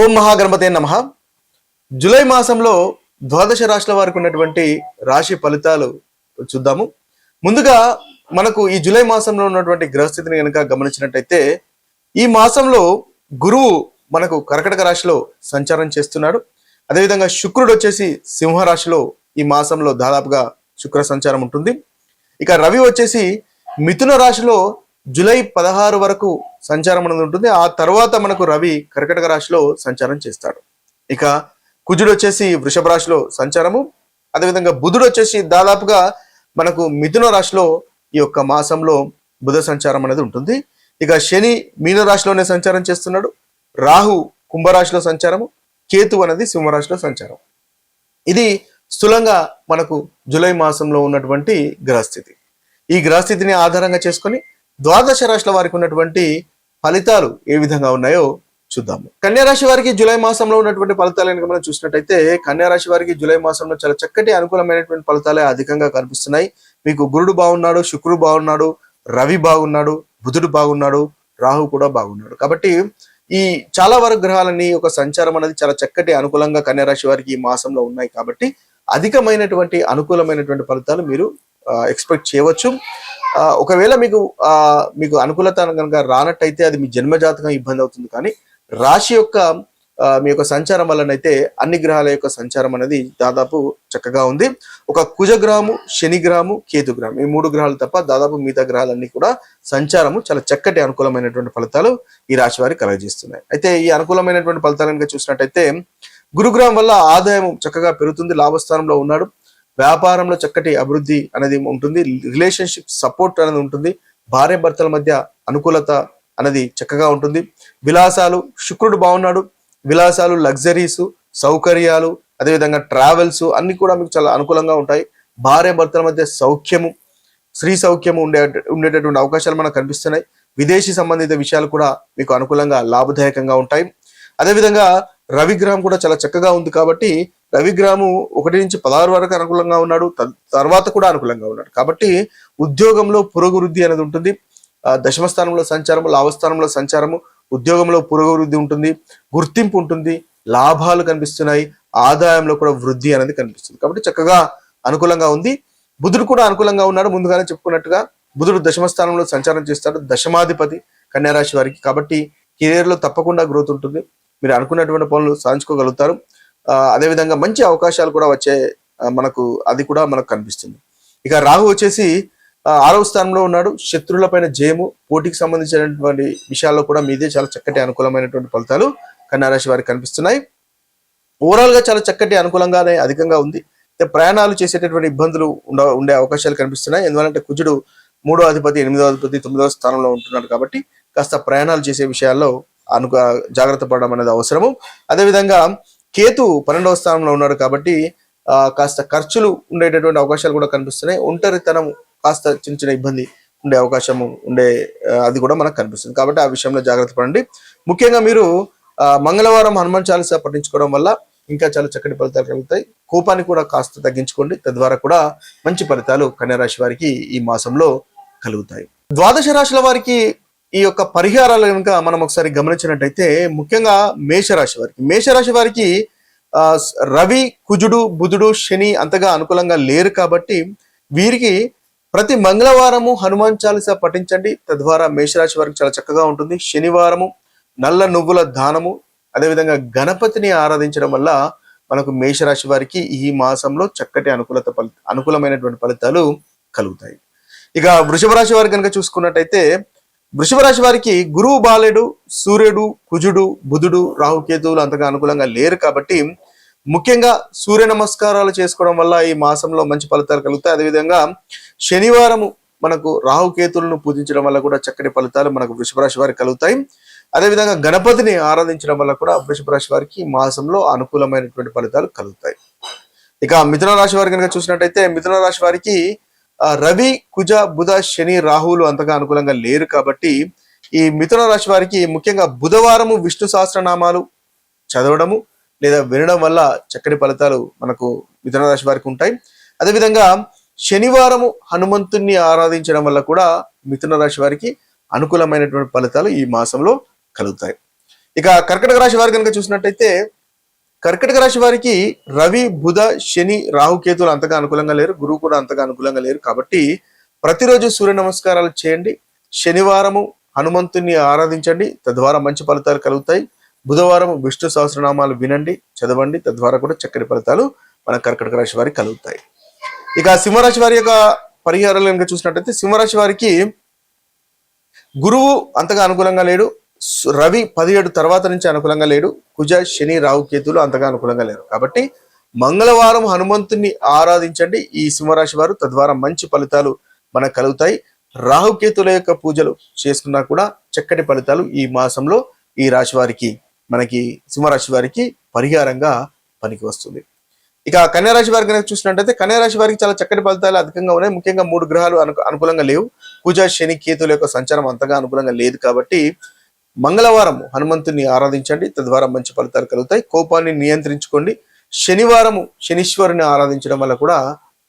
ఓం మహాగణపతే నమః. జూలై మాసంలో ద్వాదశ రాశుల వారికి ఉన్నటువంటి రాశి ఫలితాలు చూద్దాము. ముందుగా మనకు ఈ జూలై మాసంలో ఉన్నటువంటి గ్రహస్థితిని కనుక గమనించినట్టయితే ఈ మాసంలో గురువు మనకు కర్కటక రాశిలో సంచారం చేస్తున్నాడు. అదేవిధంగా శుక్రుడు వచ్చేసి సింహరాశిలో ఈ మాసంలో దాదాపుగా శుక్ర సంచారం ఉంటుంది. ఇక రవి వచ్చేసి మిథున రాశిలో జూలై 16 వరకు సంచారం అనేది ఉంటుంది. ఆ తర్వాత మనకు రవి కర్కటక రాశిలో సంచారం చేస్తాడు. ఇక కుజుడు వచ్చేసి వృషభ రాశిలో సంచారము, అదేవిధంగా బుధుడు వచ్చేసి దాదాపుగా మనకు మిథున రాశిలో ఈ యొక్క మాసంలో బుధ సంచారం అనేది ఉంటుంది. ఇక శని మీన రాశిలోనే సంచారం చేస్తున్నాడు, రాహు కుంభరాశిలో సంచారము, కేతు అనేది సింహరాశిలో సంచారం. ఇది స్థూలంగా మనకు జూలై మాసంలో ఉన్నటువంటి గ్రహస్థితి. ఈ గ్రహస్థితిని ఆధారంగా చేసుకొని ద్వాదశ రాశుల వారికి ఉన్నటువంటి ఫలితాలు ఏ విధంగా ఉన్నాయో చూద్దాము. కన్యా రాశి వారికి జూలై మాసంలో ఉన్నటువంటి ఫలితాలు కనుక మనం చూసినట్టయితే కన్యా రాశి వారికి జూలై మాసంలో చాలా చక్కటి అనుకూలమైనటువంటి ఫలితాలే అధికంగా కనిపిస్తున్నాయి. మీకు గురుడు బాగున్నాడు, శుక్రుడు బాగున్నాడు, రవి బాగున్నాడు, బుధుడు బాగున్నాడు, రాహు కూడా బాగున్నాడు. కాబట్టి ఈ చాలా వరకు గ్రహాలన్నీ ఒక సంచారం అనేది చాలా చక్కటి అనుకూలంగా కన్యా రాశి వారికి ఈ మాసంలో ఉన్నాయి. కాబట్టి అధికమైనటువంటి అనుకూలమైనటువంటి ఫలితాలు మీరు ఎక్స్పెక్ట్ చేయవచ్చు. ఒకవేళ మీకు అనుకూలత కనుక రానట్టయితే అది మీ జన్మజాతకం ఇబ్బంది అవుతుంది. కానీ రాశి యొక్క మీ యొక్క సంచారం వల్లనైతే అన్ని గ్రహాల యొక్క సంచారం అనేది దాదాపు చక్కగా ఉంది. ఒక కుజ గ్రహము, శని గ్రహము, కేతు గ్రహం, ఈ 3 గ్రహాలు తప్ప దాదాపు మిగతా గ్రహాలన్నీ కూడా సంచారము చాలా చక్కటి అనుకూలమైనటువంటి ఫలితాలు ఈ రాశి వారికి కలగజేస్తున్నాయి. అయితే ఈ అనుకూలమైనటువంటి ఫలితాలు కనుక చూసినట్టయితే గురుగ్రహం వల్ల ఆదాయం చక్కగా పెరుగుతుంది, లాభస్థానంలో ఉన్నాడు. వ్యాపారంలో చక్కటి అభివృద్ధి అనేది ఉంటుంది, రిలేషన్షిప్ సపోర్ట్ అనేది ఉంటుంది, భార్య భర్తల మధ్య అనుకూలత అనేది చక్కగా ఉంటుంది. విలాసాలు, శుక్రుడు బాగున్నాడు, విలాసాలు, లగ్జరీస్, సౌకర్యాలు, అదేవిధంగా ట్రావెల్స్ అన్ని కూడా మీకు చాలా అనుకూలంగా ఉంటాయి. భార్య భర్తల మధ్య సౌఖ్యము, స్త్రీ సౌఖ్యము ఉండేటటువంటి అవకాశాలు మనకు కనిపిస్తున్నాయి. విదేశీ సంబంధిత విషయాలు కూడా మీకు అనుకూలంగా లాభదాయకంగా ఉంటాయి. అదేవిధంగా రవిగ్రహం కూడా చాలా చక్కగా ఉంది. కాబట్టి రవిగ్రహము 1 నుంచి 16 వరకు అనుకూలంగా ఉన్నాడు, తర్వాత కూడా అనుకూలంగా ఉన్నాడు. కాబట్టి ఉద్యోగంలో పురోగవృద్ధి అనేది ఉంటుంది. దశమ స్థానంలో సంచారము, లాభస్థానంలో సంచారము, ఉద్యోగంలో పురోగవృద్ధి ఉంటుంది, గుర్తింపు ఉంటుంది, లాభాలు కనిపిస్తున్నాయి, ఆదాయంలో కూడా వృద్ధి అనేది కనిపిస్తుంది. కాబట్టి చక్కగా అనుకూలంగా ఉంది. బుధుడు కూడా అనుకూలంగా ఉన్నాడు. ముందుగానే చెప్పుకున్నట్టుగా బుధుడు దశమ స్థానంలో సంచారం చేస్తాడు, దశమాధిపతి కన్యా రాశి వారికి. కాబట్టి కెరీర్ లో తప్పకుండా గ్రోత్ ఉంటుంది, మీరు అనుకున్నటువంటి పనులు సాధించుకోగలుగుతారు. అదేవిధంగా మంచి అవకాశాలు కూడా వచ్చే మనకు అది కూడా మనకు కనిపిస్తుంది. ఇక రాహు వచ్చేసి 6వ స్థానంలో ఉన్నాడు. శత్రువులపైన జయము, పోటీకి సంబంధించినటువంటి విషయాల్లో కూడా మీదే చాలా చక్కటి అనుకూలమైనటువంటి ఫలితాలు కన్యా రాశి వారికి కనిపిస్తున్నాయి. ఓవరాల్ గా చాలా చక్కటి అనుకూలంగానే అధికంగా ఉంది. ప్రయాణాలు చేసేటటువంటి ఇబ్బందులు ఉండే అవకాశాలు కనిపిస్తున్నాయి. ఎందుకంటే కుజుడు 3వ అధిపతి, 8వ అధిపతి, 9వ స్థానంలో ఉంటున్నాడు. కాబట్టి కాస్త ప్రయాణాలు చేసే విషయాల్లో జాగ్రత్త పడడం అనేది అవసరము. అదేవిధంగా కేతు 12వ స్థానంలో ఉన్నాడు. కాబట్టి కాస్త ఖర్చులు ఉండేటటువంటి అవకాశాలు కూడా కనిపిస్తున్నాయి. ఒంటరితనం కాస్త చిన్న ఇబ్బంది ఉండే అవకాశము అది కూడా మనకు కనిపిస్తుంది. కాబట్టి ఆ విషయంలో జాగ్రత్త పడండి. ముఖ్యంగా మీరు మంగళవారం హనుమాన్ చాలీసా పఠించుకోవడం వల్ల ఇంకా చాలా చక్కటి ఫలితాలు కలుగుతాయి. కోపాన్ని కూడా కాస్త తగ్గించుకోండి, తద్వారా కూడా మంచి ఫలితాలు కన్యా రాశి వారికి ఈ మాసంలో కలుగుతాయి. ద్వాదశ రాశుల వారికి ఈ యొక్క పరిహారాలు కనుక మనం ఒకసారి గమనించినట్టయితే ముఖ్యంగా మేషరాశి వారికి రవి, కుజుడు, బుధుడు, శని అంతగా అనుకూలంగా లేరు. కాబట్టి వీరికి ప్రతి మంగళవారము హనుమాన్ చాలీసా పఠించండి, తద్వారా మేషరాశి వారికి చాలా చక్కగా ఉంటుంది. శనివారము నల్ల నువ్వుల దానము, అదేవిధంగా గణపతిని ఆరాధించడం వల్ల మనకు మేషరాశి వారికి ఈ మాసంలో చక్కటి అనుకూలమైనటువంటి ఫలితాలు కలుగుతాయి. ఇక వృషభ రాశి వారికి కనుక చూసుకున్నట్టయితే వృషభ రాశి వారికి గురువు బాలేడు, సూర్యుడు, కుజుడు, బుధుడు, రాహుకేతువులు అంతగా అనుకూలంగా లేరు. కాబట్టి ముఖ్యంగా సూర్య నమస్కారాలు చేసుకోవడం వల్ల ఈ మాసంలో మంచి ఫలితాలు కలుగుతాయి. అదేవిధంగా శనివారము మనకు రాహుకేతువులను పూజించడం వల్ల కూడా చక్కటి ఫలితాలు మనకు వృషభ రాశి వారికి కలుగుతాయి. అదేవిధంగా గణపతిని ఆరాధించడం వల్ల కూడా వృషభ రాశి వారికి మాసంలో అనుకూలమైనటువంటి ఫలితాలు కలుగుతాయి. ఇక మిథున రాశి వారికి కనుక చూసినట్టయితే మిథున రాశి వారికి రవి, కుజ, బుధ, శని, రాహువులు అంతగా అనుకూలంగా లేరు. కాబట్టి ఈ మిథున రాశి వారికి ముఖ్యంగా బుధవారము విష్ణు సహస్రనామాలు చదవడము లేదా వినడం వల్ల చక్కటి ఫలితాలు మనకు మిథున రాశి వారికి ఉంటాయి. అదేవిధంగా శనివారము హనుమంతుణ్ణి ఆరాధించడం వల్ల కూడా మిథున రాశి వారికి అనుకూలమైనటువంటి ఫలితాలు ఈ మాసంలో కలుగుతాయి. ఇక కర్కటక రాశి వారి కనుక చూసినట్టయితే కర్కటక రాశి వారికి రవి బుధ శని రాహుకేతులు అంతగా అనుకూలంగా లేరు, గురువు కూడా అంతగా అనుకూలంగా లేరు. కాబట్టి ప్రతిరోజు సూర్య నమస్కారాలు చేయండి. శనివారము హనుమంతుని ఆరాధించండి, తద్వారా మంచి ఫలితాలు కలుగుతాయి. బుధవారం విష్ణు సహస్రనామాలు వినండి, చదవండి, తద్వారా కూడా చక్కటి ఫలితాలు మన కర్కటక రాశి వారికి కలుగుతాయి. ఇక సింహరాశి వారి యొక్క పరిహారాలు కనుక చూసినట్టయితే సింహరాశి వారికి గురువు అంతగా అనుకూలంగా లేడు, రవి 17 తర్వాత నుంచి అనుకూలంగా లేడు, కుజ శని రాహు కేతులు అంతగా అనుకూలంగా లేరు. కాబట్టి మంగళవారం హనుమంతుని ఆరాధించండి ఈ సింహరాశి వారు, తద్వారా మంచి ఫలితాలు మనకు కలుగుతాయి. రాహుకేతుల యొక్క పూజలు చేసుకున్నా కూడా చక్కటి ఫలితాలు ఈ మాసంలో ఈ రాశి వారికి మనకి సింహరాశి వారికి పరిహారంగా పనికి వస్తుంది. ఇక కన్యారాశి వారికి కనుక చూసినట్టయితే కన్యారాశి వారికి చాలా చక్కటి ఫలితాలు అధికంగా ఉన్నాయి. ముఖ్యంగా 3 గ్రహాలు అనుకూలంగా లేవు. కుజ శని కేతుల యొక్క సంచారం అంతగా అనుకూలంగా లేదు. కాబట్టి మంగళవారం హనుమంతుని ఆరాధించండి, తద్వారా మంచి ఫలితాలు కలుగుతాయి. కోపాన్ని నియంత్రించుకోండి. శనివారము శనీశ్వరుని ఆరాధించడం వల్ల కూడా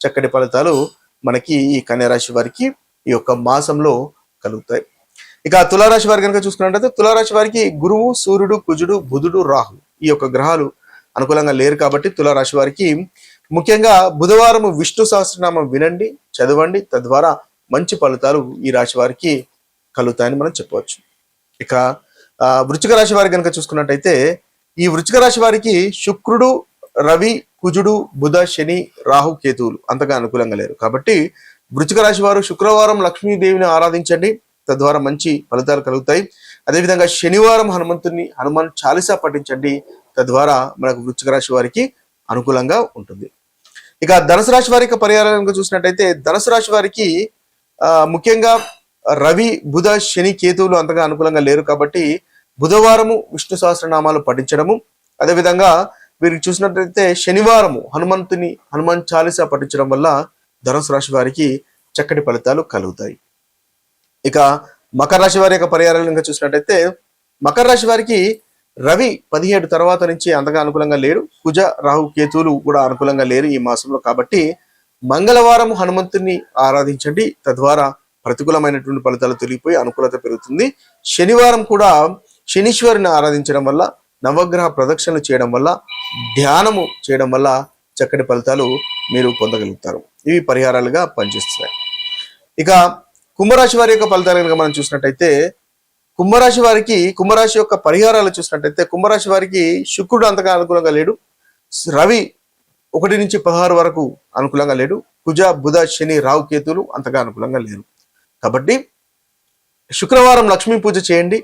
చక్కటి ఫలితాలు మనకి ఈ కన్యారాశి వారికి ఈ యొక్క మాసంలో కలుగుతాయి. ఇక తులారాశి వారి కనుక చూసుకున్నట్లయితే తులారాశి వారికి గురువు, సూర్యుడు, కుజుడు, బుధుడు, రాహు ఈ యొక్క గ్రహాలు అనుకూలంగా లేరు. కాబట్టి తులారాశి వారికి ముఖ్యంగా బుధవారం విష్ణు సహస్రనామం వినండి, చదవండి, తద్వారా మంచి ఫలితాలు ఈ రాశి వారికి కలుగుతాయని మనం చెప్పవచ్చు. ఇక వృశ్చిక రాశి వారికి కనుక చూసుకున్నట్టయితే ఈ వృశ్చిక రాశి వారికి శుక్రుడు, రవి, కుజుడు, బుధ, శని, రాహు కేతువులు అంతగా అనుకూలంగా లేరు. కాబట్టి వృశ్చిక రాశి వారు శుక్రవారం లక్ష్మీదేవిని ఆరాధించండి, తద్వారా మంచి ఫలితాలు కలుగుతాయి. అదేవిధంగా శనివారం హనుమాన్ చాలీసా పఠించండి, తద్వారా మనకు వృశ్చిక రాశి వారికి అనుకూలంగా ఉంటుంది. ఇక ధనుసు రాశి వారి యొక్క పరిహారాలను చూసినట్టయితే ధనుసు రాశి వారికి ముఖ్యంగా రవి, బుధ, శని, కేతువులు అంతగా అనుకూలంగా లేరు. కాబట్టి బుధవారము విష్ణు సహస్రనామాలు పఠించడము, అదేవిధంగా వీరికి చూసినట్లయితే శనివారము హనుమాన్ చాలీసా పఠించడం వల్ల ధనుసు రాశి వారికి చక్కటి ఫలితాలు కలుగుతాయి. ఇక మకర రాశి వారి యొక్క పరిహారాలు ఇంకా చూసినట్టయితే మకర రాశి వారికి రవి 17 తర్వాత నుంచి అంతగా అనుకూలంగా లేరు. కుజ రాహు కేతువులు కూడా అనుకూలంగా లేరు ఈ మాసంలో. కాబట్టి మంగళవారం హనుమంతుని ఆరాధించండి, తద్వారా ప్రతికూలమైనటువంటి ఫలితాలు తొలగిపోయి అనుకూలత పెరుగుతుంది. శనివారం కూడా శనీశ్వరుని ఆరాధించడం వల్ల, నవగ్రహ ప్రదక్షిణలు చేయడం వల్ల, ధ్యానము చేయడం వల్ల చక్కటి ఫలితాలు మీరు పొందగలుగుతారు. ఇవి పరిహారాలుగా పనిచేస్తున్నాయి. ఇక కుంభరాశి వారి యొక్క ఫలితాలు కనుక మనం చూసినట్టయితే కుంభరాశి యొక్క పరిహారాలు చూసినట్టయితే కుంభరాశి వారికి శుక్రుడు అంతగా అనుకూలంగా లేడు, రవి 1 నుంచి 16 వరకు అనుకూలంగా లేడు, కుజ, బుధ, శని, రాహు కేతులు అంతగా అనుకూలంగా లేరు. కాబట్టి శుక్రవారం లక్ష్మీ పూజ చేయండి,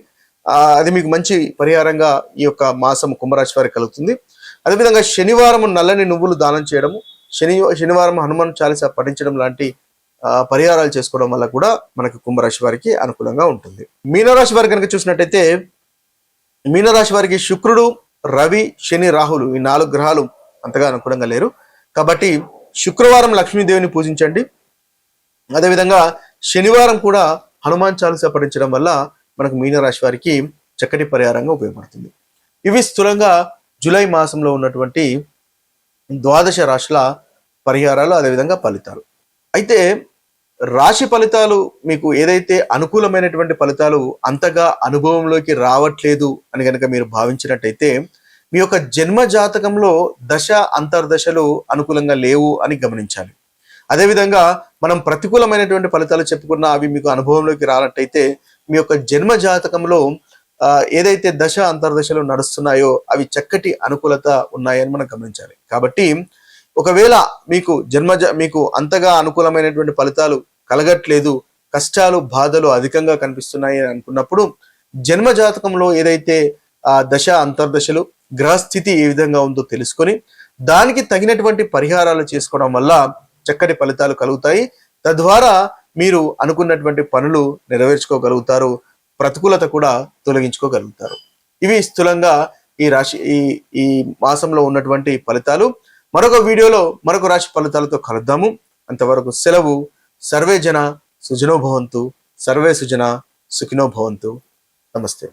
అది మీకు మంచి పరిహారంగా ఈ యొక్క మాసం కుంభరాశి వారికి కలుగుతుంది. అదేవిధంగా శనివారం నల్లని నువ్వులు దానం చేయడము, శనివారం హనుమాన్ చాలీసా పఠించడం లాంటి పరిహారాలు చేసుకోవడం వల్ల కూడా మనకు కుంభరాశి వారికి అనుకూలంగా ఉంటుంది. మీనరాశి వారికి కనుక చూసినట్టయితే మీనరాశి వారికి శుక్రుడు, రవి, శని, రాహులు ఈ 4 గ్రహాలు అంతగా అనుకూలంగా లేరు. కాబట్టి శుక్రవారం లక్ష్మీదేవిని పూజించండి. అదేవిధంగా శనివారం కూడా హనుమాన్ చాలీసా పఠించడం వల్ల మనకు మీనరాశి వారికి చక్కటి పరిహారంగా ఉపయోగపడుతుంది. ఇవి స్థూలంగా జూలై మాసంలో ఉన్నటువంటి 12 రాశుల పరిహారాలు, అదేవిధంగా ఫలితాలు. అయితే రాశి ఫలితాలు మీకు ఏదైతే అనుకూలమైనటువంటి ఫలితాలు అంతగా అనుభవంలోకి రావట్లేదు అని కనుక మీరు భావించినట్టయితే మీ యొక్క జన్మ జాతకంలో దశ అంతర్దశలు అనుకూలంగా లేవు అని గమనించాలి. అదేవిధంగా మనం ప్రతికూలమైనటువంటి ఫలితాలు చెప్పుకున్నా అవి మీకు అనుభవంలోకి రానట్టయితే మీ యొక్క జన్మ జాతకంలో ఏదైతే దశ అంతర్దశలు నడుస్తున్నాయో అవి చక్కటి అనుకూలత ఉన్నాయని మనం గమనించాలి. కాబట్టి ఒకవేళ మీకు అంతగా అనుకూలమైనటువంటి ఫలితాలు కలగట్లేదు, కష్టాలు బాధలు అధికంగా కనిపిస్తున్నాయి అని అనుకున్నప్పుడు జన్మ జాతకంలో ఏదైతే దశ అంతర్దశలు గ్రహస్థితి ఏ విధంగా ఉందో తెలుసుకొని దానికి తగినటువంటి పరిహారాలు చేసుకోవడం వల్ల చక్కటి ఫలితాలు కలుగుతాయి. తద్వారా మీరు అనుకున్నటువంటి పనులు నెరవేర్చుకోగలుగుతారు, ప్రతికూలత కూడా తొలగించుకోగలుగుతారు. ఇవి స్థూలంగా ఈ మాసంలో ఉన్నటువంటి ఫలితాలు. మరొక వీడియోలో మరొక రాశి ఫలితాలతో కలుద్దాము. అంతవరకు సెలవు. సర్వే జన సుజనో భవంతు, సర్వే సుజన సుఖినో భవంతు. నమస్తే.